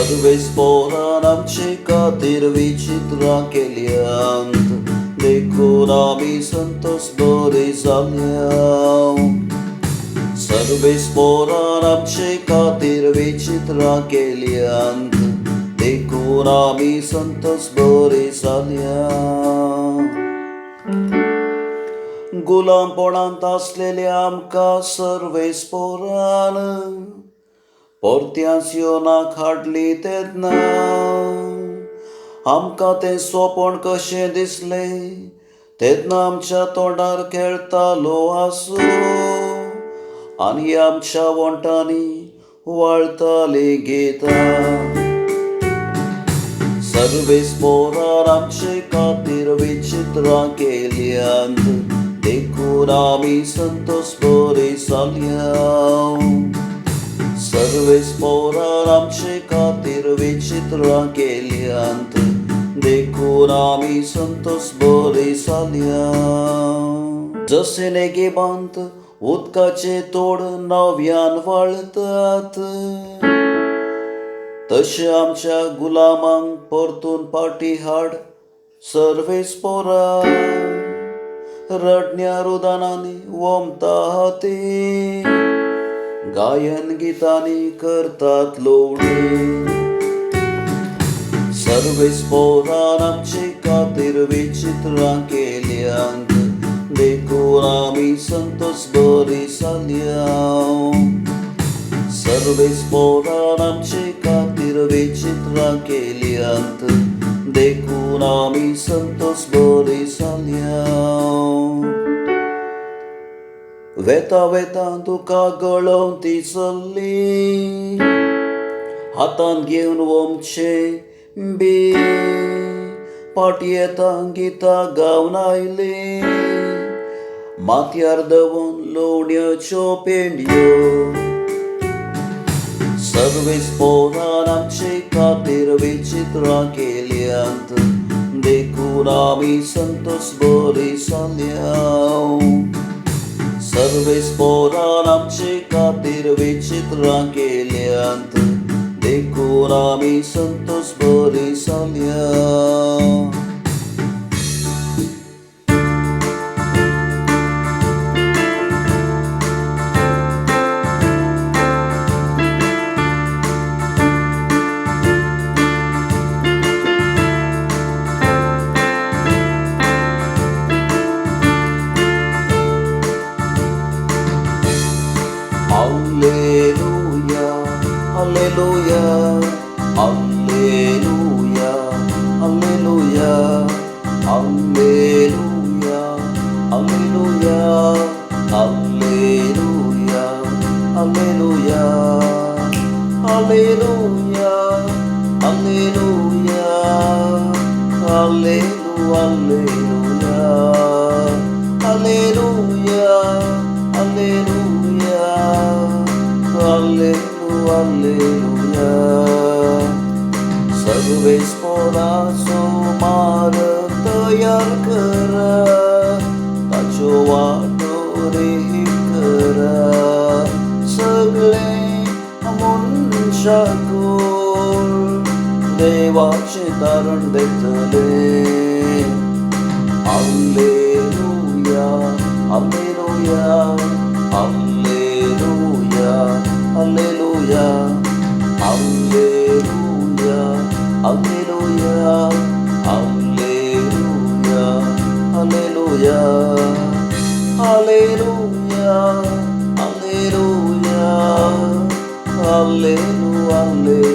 सर्वेच पोरान आमचे खातीर विचित्रां केल्यांत, देखून आमी संतोष बरी जाल्या. सर्वेच पोरान आमचे खातीर विचित्रां केल्यांत, देखून आमी संतोष बरी जाल्या. गुलामपणांत आसलेल्या आमकां सर्वेच पोरान परत्या सियोनाक हाडली तेन्ना आमकां तें सोपण कशें दिसलें. तेन्ना आमच्या तोंडार खेळटालो आसूं आनी आमच्या वंटांनी वाळटालीं गितां. सर्वेच पोरान आमचे खातीर विचित्रां केल्यांत, देखून आमी संतोष बरी जाल्या. सर्वेच पोरान आमचे खातीर विचित्रां केल्यांत, देखून आमी संतोष बरी जाल्या. जशे नेगेबांत उदकाचे तोड नव्यान वाळतात, तशें आमच्या गुलामांक परतून फाटीं हाड. सर्वेच पोरां रडण्या रुदानांनी वोमता हाती, गायन गितांनी करतात लोवणी. सर्वेच पोरान आमचे खातीर विचित्रां केल्यांत, देखून आमी संतोष बरी जाल्या. सर्वेच पोरान आमचे खातीर विचित्रां केल्यांत, देखून आमी संतोष बरी जाल्या. वेता वेता तुका गळोवन ती चल्ली, हातान घेवन वोमचे बी. फाटीं येता गितां गावन आयली, माथ्यार दवरून लोवण्योच्यो पेंड्यो. सर्वेच पोरान आमचे खातीर विचित्रां केल्यांत, देखून आमी संतोष बरी जाल्या. सर्वेच पोरान आमचे खातीर विचित्रां केल्यांत, देखून आमी संतोष बरी जाल्या. Hallelujah, hallelujah, hallelujah, hallelujah, hallelujah, hallelujah, hallelujah, hallelujah, hallelujah, hallelujah, hallelujah, hallelujah, hallelujah, hallelujah. सर्वेच पोरांचो मार तयार करा, ताच्यो वाटोरी करा. सगळे मनशाक देवाचे तारण देतले. Hallelujah, hallelujah, hallelujah, hallelujah, hallelujah, hallelujah, hallelujah, hallelujah, hallelujah, hallelujah, hallelujah, hallelujah.